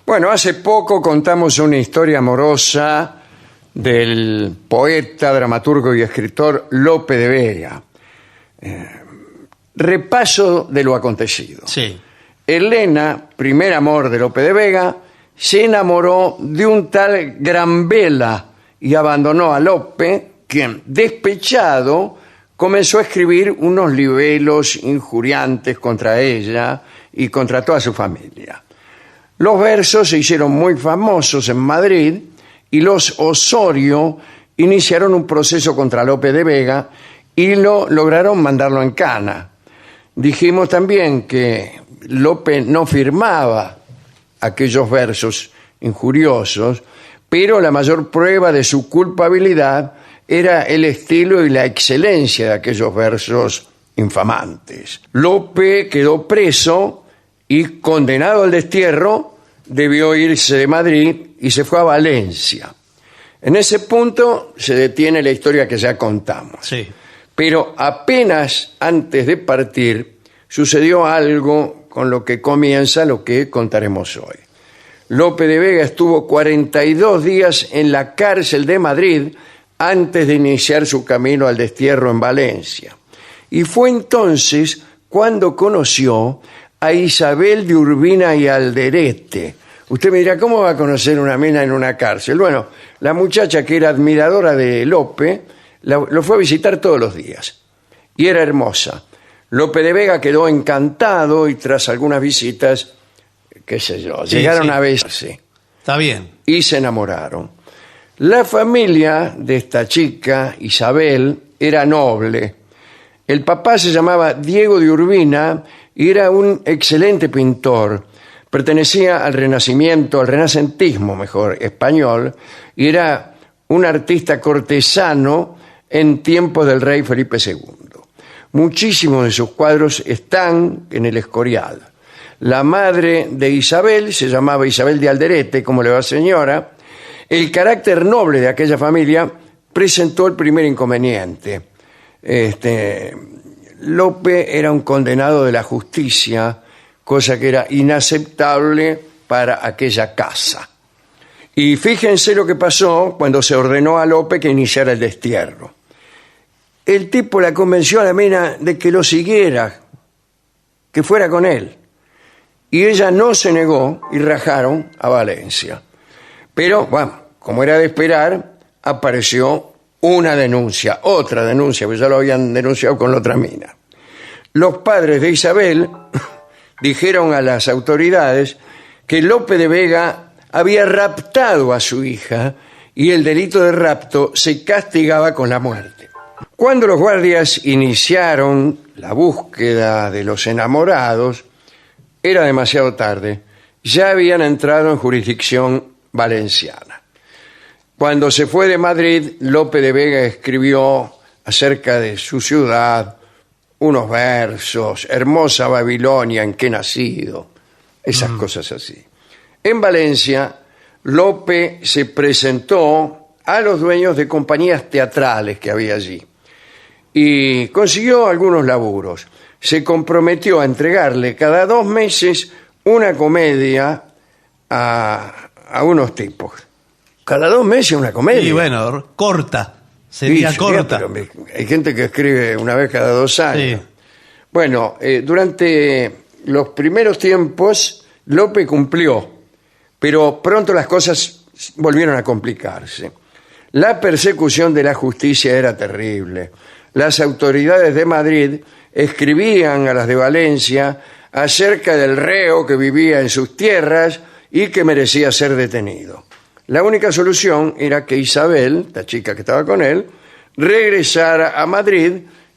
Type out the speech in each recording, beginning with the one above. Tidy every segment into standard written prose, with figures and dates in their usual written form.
Bueno, hace poco contamos una historia amorosa del poeta, dramaturgo y escritor Lope de Vega. Repaso de lo acontecido. Sí. Elena, primer amor de Lope de Vega, se enamoró de un tal Granvela y abandonó a Lope, quien, despechado, comenzó a escribir unos libelos injuriantes contra ella y contra toda su familia. Los versos se hicieron muy famosos en Madrid y los Osorio iniciaron un proceso contra Lope de Vega y lograron mandarlo en cana. Dijimos también que Lope no firmaba aquellos versos injuriosos, pero la mayor prueba de su culpabilidad era el estilo y la excelencia de aquellos versos infamantes. Lope quedó preso y, condenado al destierro, debió irse de Madrid y se fue a Valencia. En ese punto se detiene la historia que ya contamos. Sí. Pero apenas antes de partir sucedió algo con lo que comienza lo que contaremos hoy. Lope de Vega estuvo 42 días en la cárcel de Madrid antes de iniciar su camino al destierro en Valencia. Y fue entonces cuando conoció a Isabel de Urbina y Alderete. Usted me dirá, ¿cómo va a conocer una mina en una cárcel? Bueno, la muchacha que era admiradora de Lope lo fue a visitar todos los días y era hermosa. Lope de Vega quedó encantado y tras algunas visitas, qué sé yo, llegaron a besarse. Está bien. Y se enamoraron. La familia de esta chica, Isabel, era noble. El papá se llamaba Diego de Urbina y era un excelente pintor. Pertenecía al renacentismo, mejor, español, y era un artista cortesano en tiempos del rey Felipe II. Muchísimos de sus cuadros están en el Escorial. La madre de Isabel se llamaba Isabel de Alderete, como le va señora. El carácter noble de aquella familia presentó el primer inconveniente. Lope era un condenado de la justicia, cosa que era inaceptable para aquella casa. Y fíjense lo que pasó cuando se ordenó a Lope que iniciara el destierro. El tipo la convenció a la mina de que lo siguiera, que fuera con él. Y ella no se negó y rajaron a Valencia. Pero, bueno, como era de esperar, apareció una denuncia, otra denuncia, porque ya lo habían denunciado con la otra mina. Los padres de Isabel dijeron a las autoridades que Lope de Vega había raptado a su hija y el delito de rapto se castigaba con la muerte. Cuando los guardias iniciaron la búsqueda de los enamorados, era demasiado tarde. Ya habían entrado en jurisdicción valenciana. Cuando se fue de Madrid, Lope de Vega escribió acerca de su ciudad unos versos, hermosa Babilonia en que he nacido, esas cosas así. En Valencia, Lope se presentó a los dueños de compañías teatrales que había allí y consiguió algunos laburos. Se comprometió a entregarle cada 2 meses una comedia a unos tipos. Cada 2 meses una comedia. Y bueno, corta. Sería corta. Pero hay gente que escribe una vez cada 2 años. Sí. Bueno, durante los primeros tiempos, Lope cumplió, pero pronto las cosas volvieron a complicarse. La persecución de la justicia era terrible. Las autoridades de Madrid escribían a las de Valencia acerca del reo que vivía en sus tierras y que merecía ser detenido. La única solución era que Isabel, la chica que estaba con él, regresara a Madrid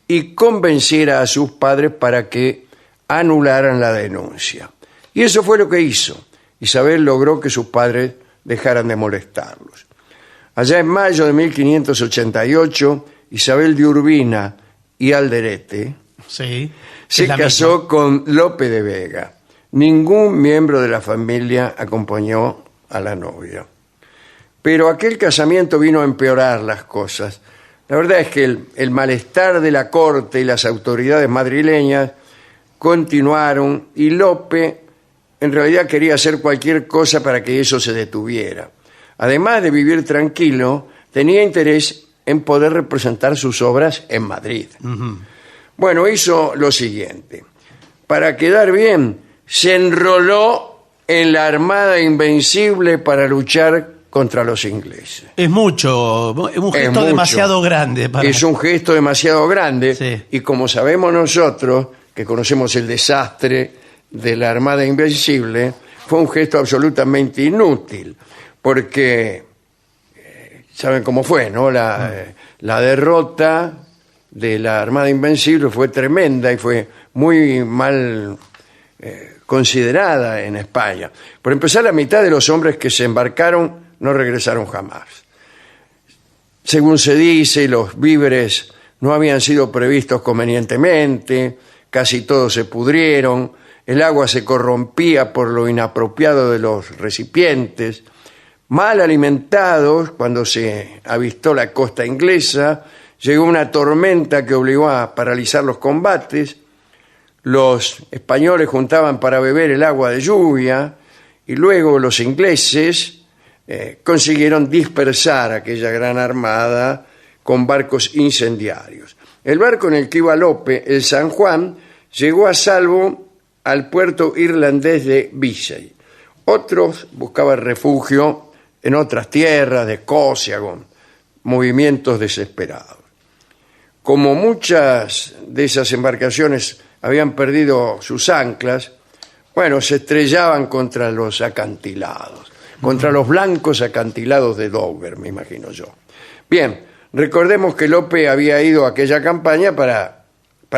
y convenciera a sus padres para que anularan la denuncia. Y eso fue lo que hizo. Isabel logró que sus padres dejaran de molestarlos. Allá en mayo de 1588, Isabel de Urbina y Alderete Sí, se casó con Lope de Vega. Ningún miembro de la familia acompañó a la novia. Pero aquel casamiento vino a empeorar las cosas. La verdad es que el malestar de la corte y las autoridades madrileñas continuaron y Lope en realidad quería hacer cualquier cosa para que eso se detuviera. Además de vivir tranquilo, tenía interés en poder representar sus obras en Madrid. Bueno, hizo lo siguiente. Para quedar bien, se enroló en la Armada Invencible para luchar contra los ingleses. Es mucho, es un gesto mucho. demasiado grande. Es un gesto demasiado grande Sí. y como sabemos nosotros, que conocemos el desastre de la Armada Invencible, fue un gesto absolutamente inútil, porque saben cómo fue, ¿no? La derrota de la Armada Invencible fue tremenda y fue muy mal considerada en España. Por empezar, la mitad de los hombres que se embarcaron no regresaron jamás. Según se dice, los víveres no habían sido previstos convenientemente, casi todos se pudrieron, el agua se corrompía por lo inapropiado de los recipientes. Mal alimentados, cuando se avistó la costa inglesa, llegó una tormenta que obligó a paralizar los combates. Los españoles juntaban para beber el agua de lluvia y luego los ingleses consiguieron dispersar aquella gran armada con barcos incendiarios. El barco en el que iba Lope, el San Juan, llegó a salvo al puerto irlandés de Visey. Otros buscaban refugio en otras tierras de Escocia con movimientos desesperados. Como muchas de esas embarcaciones habían perdido sus anclas, bueno, se estrellaban contra los acantilados, contra los blancos acantilados de Dover, me imagino yo. Bien, recordemos que Lope había ido a aquella campaña para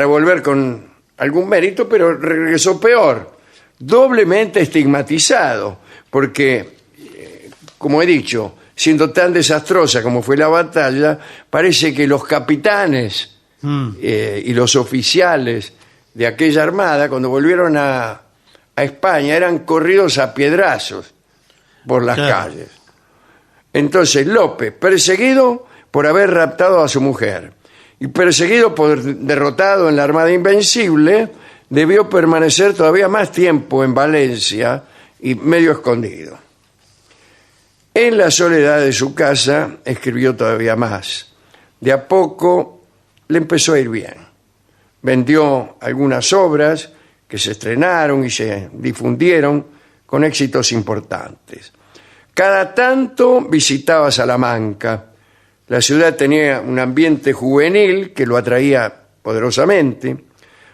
volver con algún mérito, pero regresó peor, doblemente estigmatizado, porque, como he dicho, siendo tan desastrosa como fue la batalla, parece que los capitanes y los oficiales de aquella armada, cuando volvieron a España, eran corridos a piedrazos por las calles. Entonces Lope, perseguido por haber raptado a su mujer y perseguido por derrotado en la Armada Invencible, debió permanecer todavía más tiempo en Valencia y medio escondido. En la soledad de su casa escribió todavía más. De a poco le empezó a ir bien. Vendió algunas obras que se estrenaron y se difundieron con éxitos importantes. Cada tanto visitaba Salamanca. La ciudad tenía un ambiente juvenil que lo atraía poderosamente.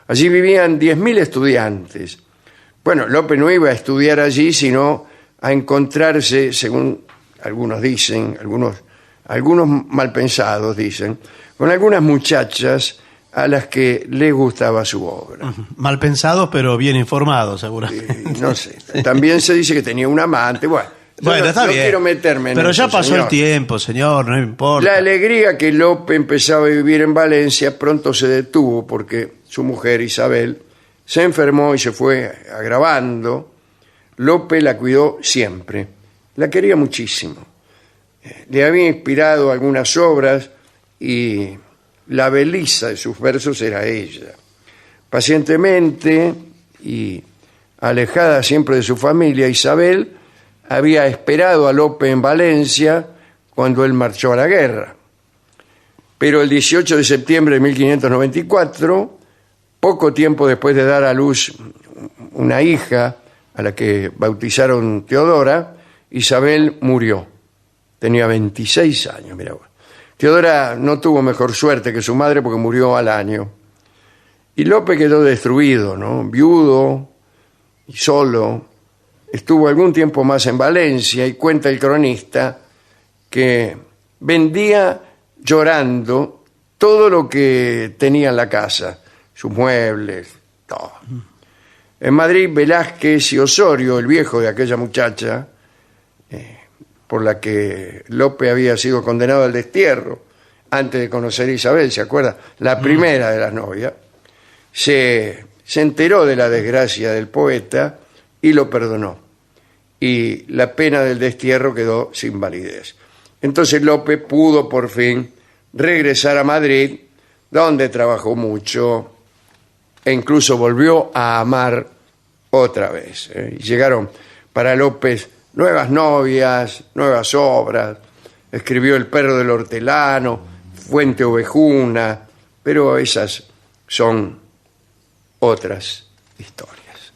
Allí vivían 10.000 estudiantes. Bueno, Lope no iba a estudiar allí, sino a encontrarse, según algunos dicen, algunos malpensados dicen, con algunas muchachas a las que le gustaba su obra. Mal pensados, pero bien informados, seguramente. No sé. También se dice que tenía un amante. Bueno, está no bien. quiero meterme en pero eso, ya pasó señor. el tiempo, señor, no importa. La alegría que Lope empezaba a vivir en Valencia pronto se detuvo porque su mujer Isabel se enfermó y se fue agravando. Lope la cuidó siempre. La quería muchísimo. Le había inspirado algunas obras y la beliza de sus versos era ella. Pacientemente y alejada siempre de su familia, Isabel había esperado a Lope en Valencia cuando él marchó a la guerra. Pero el 18 de septiembre de 1594, poco tiempo después de dar a luz una hija a la que bautizaron Teodora, Isabel murió. Tenía 26 años, mira vos. Teodora no tuvo mejor suerte que su madre porque murió al año. Y Lope quedó destruido, ¿no? Viudo y solo. Estuvo algún tiempo más en Valencia y cuenta el cronista que vendía llorando todo lo que tenía en la casa, sus muebles, todo. En Madrid, Velázquez y Osorio, el viejo de aquella muchacha, por la que Lope había sido condenado al destierro antes de conocer a Isabel, ¿se acuerda? La primera de las novias, se enteró de la desgracia del poeta y lo perdonó. Y la pena del destierro quedó sin validez. Entonces Lope pudo por fin regresar a Madrid, donde trabajó mucho e incluso volvió a amar otra vez. Y llegaron para López nuevas novias, nuevas obras. Escribió El perro del hortelano, Fuente Ovejuna, pero esas son otras historias.